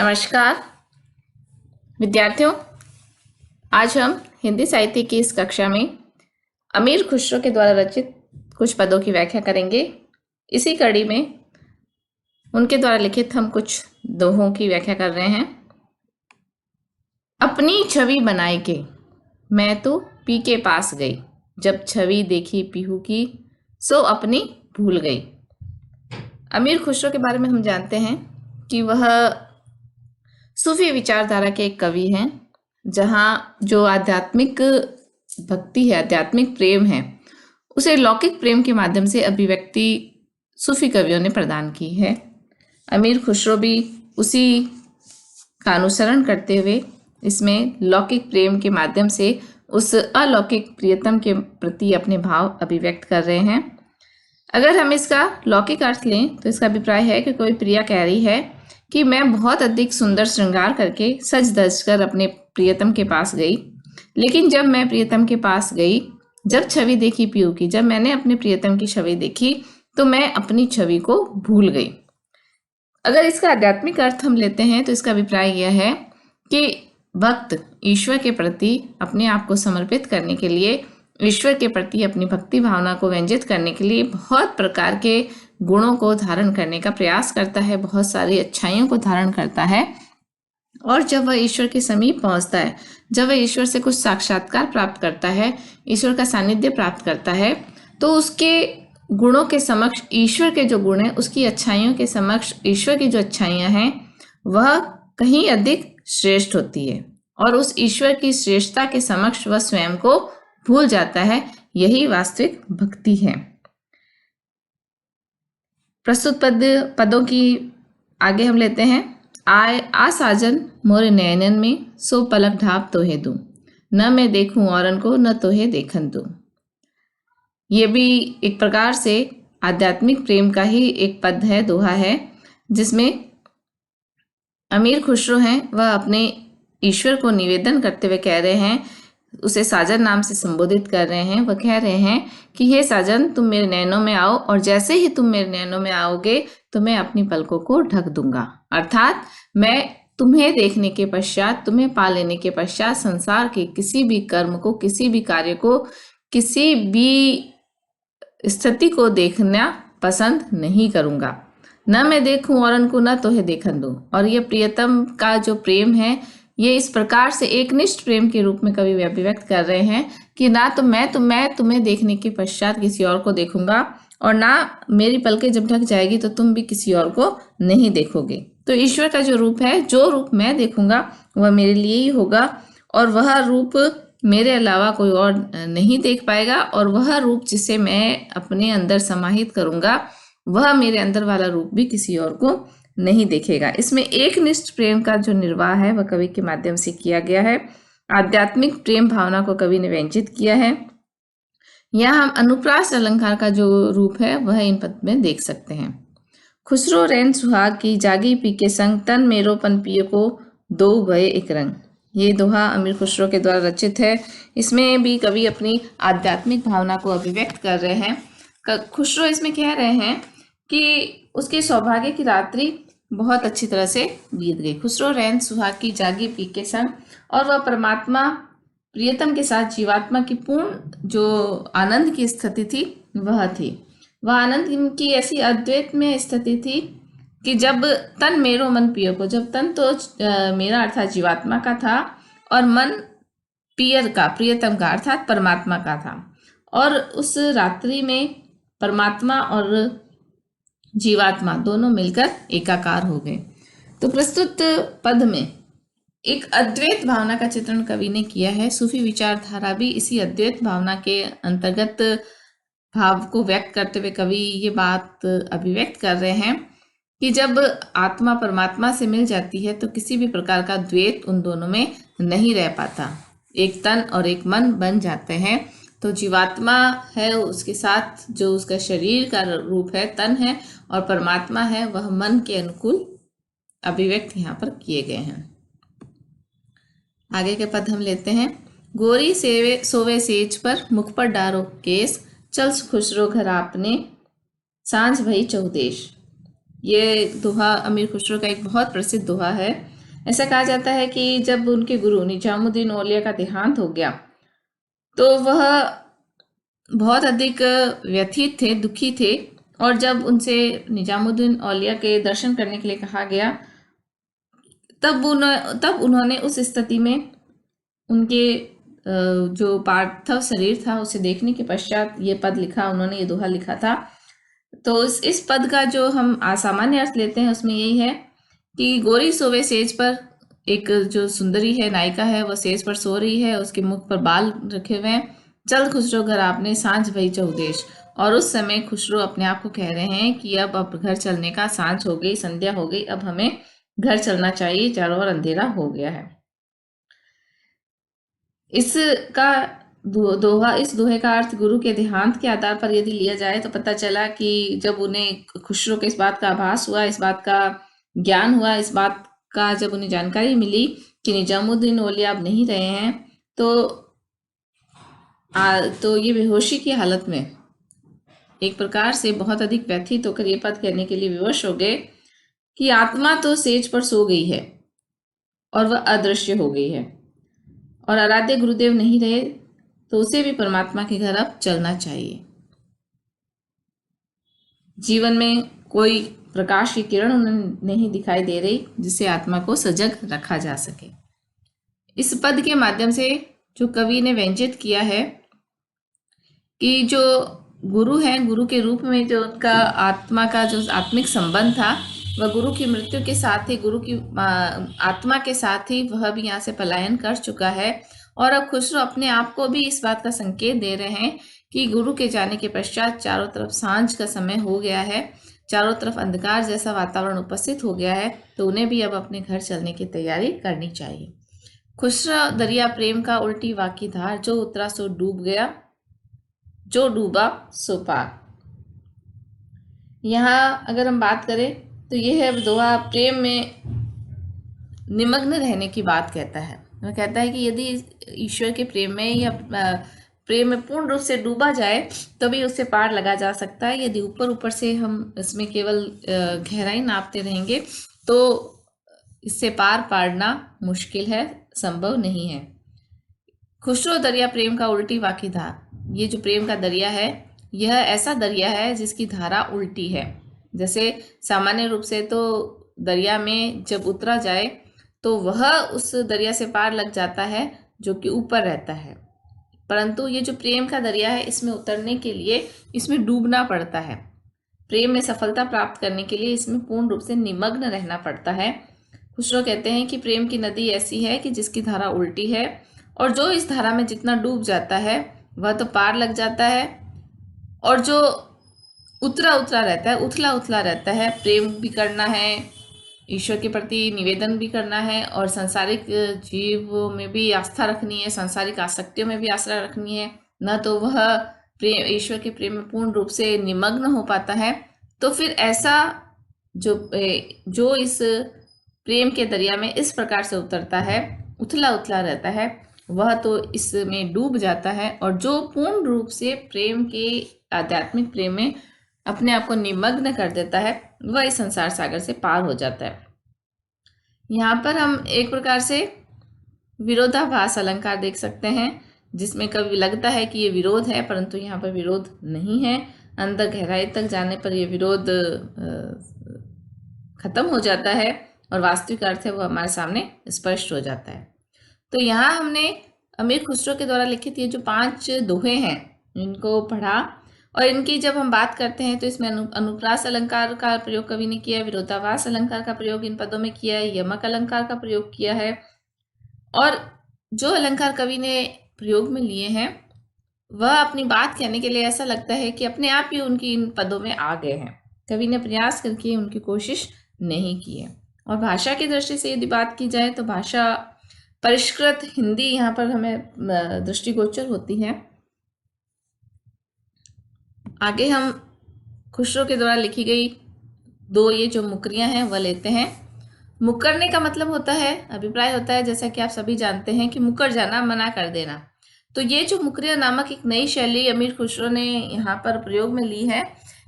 नमस्कार विद्यार्थियों। आज हम हिंदी साहित्य की इस कक्षा में अमीर खुसरो के द्वारा रचित कुछ पदों की व्याख्या करेंगे। इसी कड़ी में उनके द्वारा लिखित हम कुछ दोहों की व्याख्या कर रहे हैं। अपनी छवि बनाए के मैं तो पी के पास गई, जब छवि देखी पीहू की सो अपनी भूल गई। अमीर खुसरो के बारे में हम जानते हैं कि वह सूफी विचारधारा के एक कवि हैं, जहाँ जो आध्यात्मिक भक्ति है, आध्यात्मिक प्रेम है, उसे लौकिक प्रेम के माध्यम से अभिव्यक्ति सूफी कवियों ने प्रदान की है। अमीर खुसरो भी उसी का अनुसरण करते हुए इसमें लौकिक प्रेम के माध्यम से उस अलौकिक प्रियतम के प्रति अपने भाव अभिव्यक्त कर रहे हैं। अगर हम इसका लौकिक अर्थ लें तो इसका अभिप्राय है कि कोई प्रिया कह रही है कि मैं बहुत अधिक सुंदर श्रृंगार करके सज धज कर अपने प्रियतम के पास गई, लेकिन जब मैं प्रियतम के पास गई, जब छवि देखी पीहू की, जब मैंने अपने प्रियतम की छवि देखी तो मैं अपनी छवि को भूल गई। अगर इसका आध्यात्मिक अर्थ हम लेते हैं तो इसका अभिप्राय यह है कि भक्त ईश्वर के प्रति अपने आप को समर्पित करने के लिए, ईश्वर के प्रति अपनी भक्ति भावना को व्यंजित करने के लिए बहुत प्रकार के गुणों को धारण करने का प्रयास करता है, बहुत सारी अच्छाइयों को धारण करता है। और जब वह ईश्वर के समीप पहुंचता है, जब वह ईश्वर से कुछ साक्षात्कार प्राप्त करता है, ईश्वर का सानिध्य प्राप्त करता है, तो उसके गुणों के समक्ष ईश्वर के जो गुण हैं, उसकी अच्छाइयों के समक्ष ईश्वर की जो अच्छाइयां हैं वह कहीं अधिक श्रेष्ठ होती है, और उस ईश्वर की श्रेष्ठता के समक्ष वह स्वयं को भूल जाता है। यही वास्तविक भक्ति है। प्रस्तुत पदों की आगे हम लेते हैं। आ साजन मोरे नयनन में सो पलक ढाप तोहे दूं, न मैं देखूं औरन को न तोहे देखन दूं। ये भी एक प्रकार से आध्यात्मिक प्रेम का ही एक पद है, दोहा है, जिसमें अमीर खुसरो हैं वह अपने ईश्वर को निवेदन करते हुए कह रहे हैं, उसे साजन नाम से संबोधित कर रहे हैं। वह कह रहे हैं कि हे साजन, तुम मेरे नैनों में आओ, और जैसे ही तुम मेरे नैनों में आओगे तो मैं अपनी पलकों को ढक दूंगा। अर्थात मैं तुम्हें देखने के पश्चात, तुम्हें पा लेने के पश्चात संसार के किसी भी कर्म को, किसी भी कार्य को, किसी भी स्थिति को देखना पसंद नहीं करूंगा। न मैं देखूं औरन को न तोहे देखन दूं। और यह प्रियतम का जो प्रेम है, ये इस प्रकार से एकनिष्ठ प्रेम के रूप में कवि अभिव्यक्त कर रहे हैं कि ना तो मैं तुम्हें देखने के पश्चात किसी और को देखूंगा, और ना मेरी पलकें जब ढक जाएगी तो तुम भी किसी और को नहीं देखोगे। तो ईश्वर का जो रूप है, जो रूप मैं देखूंगा वह मेरे लिए ही होगा, और वह रूप मेरे अलावा कोई और नहीं देख पाएगा, और वह रूप जिसे मैं अपने अंदर समाहित करूंगा वह मेरे अंदर वाला रूप भी किसी और को नहीं देखेगा। इसमें एकनिष्ठ प्रेम का जो निर्वाह है वह कवि के माध्यम से किया गया है। आध्यात्मिक प्रेम भावना को कवि ने व्यंजित किया है। यहाँ हम अनुप्रास अलंकार का जो रूप है वह इन पद में देख सकते हैं। खुसरो रैन सुहाग की जागी पी के संग, तन मेरो पन पियो को दो भये एक रंग। ये दोहा अमीर खुसरो के द्वारा रचित है। इसमें भी कवि अपनी आध्यात्मिक भावना को अभिव्यक्त कर रहे हैं। खुसरो इसमें कह रहे हैं कि उसके सौभाग्य की रात्रि बहुत अच्छी तरह से बीत गई। खुसरो रैन सुहाग की जागी पी के संग, और वह परमात्मा प्रियतम के साथ जीवात्मा की पूर्ण जो आनंद की स्थिति थी वह थी। वह आनंद की ऐसी अद्वैत में स्थिति थी कि जब तन मेरो मन पियो को, जब तन तो मेरा अर्थात जीवात्मा का था, और मन पियर का, प्रियतम का अर्थात परमात्मा का था, और उस रात्रि में परमात्मा और जीवात्मा दोनों मिलकर एकाकार हो गए। तो प्रस्तुत पद में एक अद्वैत भावना का चित्रण कवि ने किया है। सूफी विचारधारा भी इसी अद्वैत भावना के अंतर्गत भाव को व्यक्त करते हुए कवि ये बात अभिव्यक्त कर रहे हैं कि जब आत्मा परमात्मा से मिल जाती है तो किसी भी प्रकार का द्वैत उन दोनों में नहीं रह पाता, एक तन और एक मन बन जाते हैं। तो जीवात्मा है, उसके साथ जो उसका शरीर का रूप है तन है, और परमात्मा है वह मन के अनुकूल अभिव्यक्त यहाँ पर किए गए हैं। आगे के पद हम लेते हैं। गोरी सोवे सेज पर, मुख पर डारो केस, चल खुसरो घर आपने, सांझ भई चौदेश। ये दोहा अमीर खुसरो का एक बहुत प्रसिद्ध दोहा है। ऐसा कहा जाता है कि जब उनके गुरु निजामुद्दीन औलिया का देहांत हो गया तो वह बहुत अधिक व्यथित थे, दुखी थे। और जब उनसे निजामुद्दीन औलिया के दर्शन करने के लिए कहा गया तब उन्होंने उस स्थिति में उनके जो पार्थिव शरीर था उसे देखने के पश्चात ये पद लिखा, उन्होंने ये दोहा लिखा था। तो इस पद का जो हम सामान्य अर्थ लेते हैं उसमें यही है कि गोरी सोवे सेज पर, एक जो सुंदरी है, नायिका है, वह सेज पर सो रही है, उसके मुख पर बाल रखे हुए हैं। चल खुसरो घर आपने सांझ भई चहुदेश। और उस समय खुसरो अपने आप को कह रहे हैं कि अब घर चलने का, सांझ हो गई, संध्या हो गई, अब हमें घर चलना चाहिए, चारों ओर अंधेरा हो गया है। इसका इस दोहे का अर्थ गुरु के देहांत के आधार पर यदि लिया जाए तो पता चला कि जब उन्हें खुसरो के इस बात का आभास हुआ, इस बात का ज्ञान हुआ, इस बात का जब उन्हें जानकारी मिली कि निजामुद्दीन औलिया अब नहीं रहे हैं, तो ये बेहोशी की हालत में एक प्रकार से बहुत अधिक व्यथित होकर ये पद कहने के लिए विवश हो गए कि आत्मा तो सेज पर सो गई है और वह अदृश्य हो गई है, और आराध्य गुरुदेव नहीं रहे तो उसे भी परमात्मा के घर अब चलना चाहिए। जीवन में कोई प्रकाश की किरण उन्हें नहीं दिखाई दे रही जिससे आत्मा को सजग रखा जा सके। इस पद के माध्यम से जो कवि ने व्यंजित किया है कि जो गुरु हैं, गुरु के रूप में जो उनका आत्मा का जो आत्मिक संबंध था वह गुरु की मृत्यु के साथ ही, गुरु की आत्मा के साथ ही वह भी यहाँ से पलायन कर चुका है। और अब खुसरो अपने आप को भी इस बात का संकेत दे रहे हैं कि गुरु के जाने के पश्चात चारों तरफ सांझ का समय हो गया है, चारों तरफ अंधकार जैसा वातावरण उपस्थित हो गया है, तो उन्हें भी अब अपने घर चलने की तैयारी करनी चाहिए। खुसरो दरिया प्रेम का उल्टी वाकी धार, जो उतरा सो डूब गया, जो डूबा सो पार। यहाँ अगर हम बात करें तो यह है दोहा प्रेम में निमग्न रहने की बात कहता है। वह कहता है कि यदि ईश्वर के प्रेम में या प्रेम में पूर्ण रूप से डूबा जाए तभी उससे पार लगा जा सकता है। यदि ऊपर ऊपर से हम इसमें केवल गहराई नापते रहेंगे तो इससे पार पाड़ना मुश्किल है, संभव नहीं है। खुसरो दरिया प्रेम का उल्टी वाकी धार, ये जो प्रेम का दरिया है यह ऐसा दरिया है जिसकी धारा उल्टी है। जैसे सामान्य रूप से तो दरिया में जब उतरा जाए तो वह उस दरिया से पार लग जाता है जो कि ऊपर रहता है, परंतु ये जो प्रेम का दरिया है इसमें उतरने के लिए इसमें डूबना पड़ता है। प्रेम में सफलता प्राप्त करने के लिए इसमें पूर्ण रूप से निमग्न रहना पड़ता है। खुसरो कहते हैं कि प्रेम की नदी ऐसी है कि जिसकी धारा उल्टी है, और जो इस धारा में जितना डूब जाता है वह तो पार लग जाता है, और जो उतरा उतरा रहता है, उथला उथला रहता है, प्रेम भी करना है, ईश्वर के प्रति निवेदन भी करना है, और सांसारिक जीव में भी आस्था रखनी है, सांसारिक आसक्तियों में भी आस्था रखनी है, न तो वह प्रेम, ईश्वर के प्रेम में पूर्ण रूप से निमग्न हो पाता है। तो फिर ऐसा जो इस प्रेम के दरिया में इस प्रकार से उतरता है, उथला उथला रहता है, वह तो इसमें डूब जाता है। और जो पूर्ण रूप से प्रेम के, आध्यात्मिक प्रेम में अपने आप को निमग्न कर देता है वह इस संसार सागर से पार हो जाता है। यहाँ पर हम एक प्रकार से विरोधाभास अलंकार देख सकते हैं जिसमें कभी लगता है कि ये विरोध है, परंतु यहाँ पर विरोध नहीं है। अंदर गहराई तक जाने पर यह विरोध खत्म हो जाता है और वास्तविक अर्थ है वो हमारे सामने स्पष्ट हो जाता है। तो यहाँ हमने अमीर खुसरो के द्वारा लिखित ये जो 5 दोहे हैं इनको पढ़ा, और इनकी जब हम बात करते हैं तो इसमें अनुप्रास अलंकार का प्रयोग कवि ने किया है, विरोधाभास अलंकार का प्रयोग इन पदों में किया है, यमक अलंकार का प्रयोग किया है, और जो अलंकार कवि ने प्रयोग में लिए हैं वह अपनी बात कहने के लिए ऐसा लगता है कि अपने आप ही उनकी इन पदों में आ गए हैं। कवि ने प्रयास करके उनकी कोशिश नहीं की है। और भाषा की दृष्टि से यदि बात की जाए तो भाषा परिष्कृत हिंदी यहाँ पर हमें दृष्टिगोचर होती है। आगे हम खुसरो के द्वारा लिखी गई 2 ये जो मुकरियां हैं वह लेते हैं। मुकरने का मतलब होता है, अभिप्राय होता है, जैसा कि आप सभी जानते हैं कि मुकर जाना, मना कर देना। तो ये जो मुकरिया नामक एक नई शैली अमीर खुसरो ने यहाँ पर प्रयोग में ली है,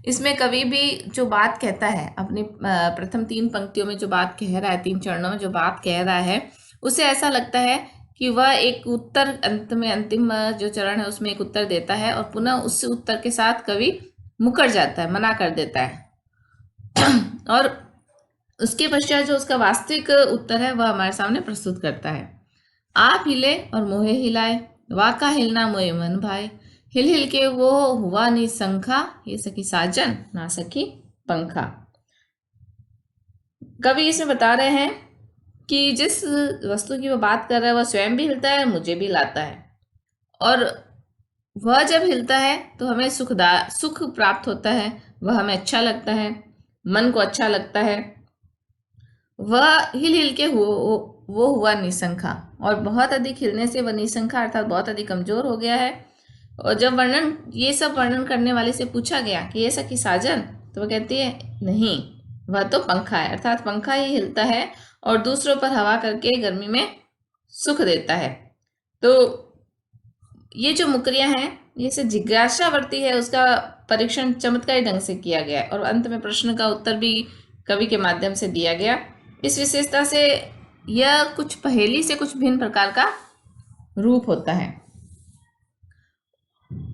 इसमें कवि भी जो बात कहता है अपनी प्रथम 3 पंक्तियों में जो बात कह रहा है, 3 चरणों में जो बात कह रहा है, उसे ऐसा लगता है कि वह एक उत्तर अंत में अंतिम जो चरण है उसमें एक उत्तर देता है और पुनः उस उत्तर के साथ कवि मुकर जाता है, मना कर देता है और उसके पश्चात जो उसका वास्तविक उत्तर है वह हमारे सामने प्रस्तुत करता है। आप हिले और मोहे हिलाए, वाका हिलना मोहे मन भाए, हिल हिल के वो हुआ निसंखा, ये सखी साजन ना सखी पंखा। कवि इसमें बता रहे हैं कि जिस वस्तु की वो बात कर रहा है वह स्वयं भी हिलता है, मुझे भी लाता है, और वह जब हिलता है तो हमें सुख प्राप्त होता है, वह हमें अच्छा लगता है, मन को अच्छा लगता है। वह हिल हिल के वो हुआ निसंखा, और बहुत अधिक हिलने से वह निसंखा अर्थात बहुत अधिक कमजोर हो गया है। और जब ये सब वर्णन करने वाले से पूछा गया कि ये सखी साजन, तो वह कहती है नहीं, वह तो पंखा है, अर्थात पंखा ही हिलता है और दूसरों पर हवा करके गर्मी में सुख देता है। तो ये जो मुकरियां हैं, ये से जिज्ञासावर्ती है, उसका परीक्षण चमत्कारी ढंग से किया गया है और अंत में प्रश्न का उत्तर भी कवि के माध्यम से दिया गया। इस विशेषता से यह कुछ पहेली से कुछ भिन्न प्रकार का रूप होता है।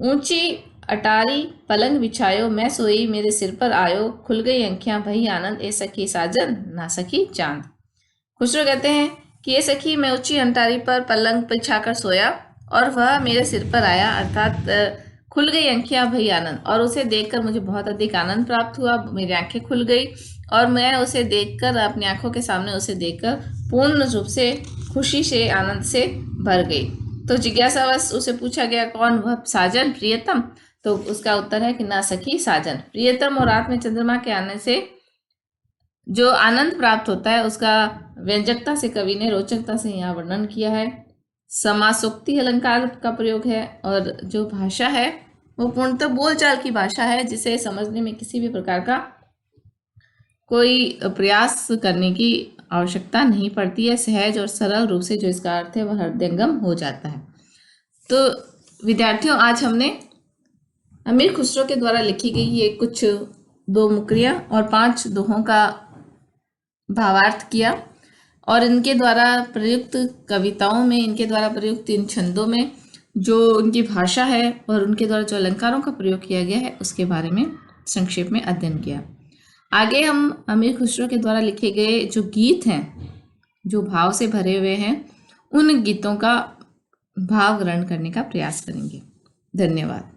ऊंची अटारी पलंग बिछायो, मैं सोई मेरे सिर पर आयो, खुल गई अंखियां भई आनंद, ए सखी साजन ना सखी चांद। खुसरो कहते हैं कि ये सखी, मैं ऊंची अटारी पर पलंग बिछाकर सोया और वह मेरे सिर पर आया, अर्थात खुल गई अंखियां भई आनंद, और उसे देखकर मुझे बहुत अधिक आनंद प्राप्त हुआ, मेरी आंखें खुल गई और मैं उसे देखकर, अपनी आंखों के सामने उसे देखकर पूर्ण रूप से खुशी से, आनंद से भर गई। तो जिज्ञासावश उसे पूछा गया कौन वह साजन, प्रियतम, तो उसका उत्तर है कि ना सखी साजन। प्रियतम और रात में चंद्रमा के आने से जो आनंद प्राप्त होता है उसका व्यंजकता से कवि ने रोचकता से यहाँ वर्णन किया है। समासोक्ति अलंकार का प्रयोग है और जो भाषा है वो पूर्णतः बोलचाल की भाषा है, जिसे समझने में किसी भी प्रकार का कोई प्रयास करने की आवश्यकता नहीं पड़ती है। सहज और सरल रूप से जो इसका अर्थ है वह हृदयंगम हो जाता है। तो विद्यार्थियों, आज हमने अमीर खुसरो के द्वारा लिखी गई ये कुछ 2 मुकरियां और 5 दोहों का भावार्थ किया, और इनके द्वारा प्रयुक्त कविताओं में, इनके द्वारा प्रयुक्त इन छंदों में जो उनकी भाषा है और उनके द्वारा जो अलंकारों का प्रयोग किया गया है उसके बारे में संक्षेप में अध्ययन किया। आगे हम अमीर खुसरो के द्वारा लिखे गए जो गीत हैं, जो भाव से भरे हुए हैं, उन गीतों का भाव ग्रहण करने का प्रयास करेंगे। धन्यवाद।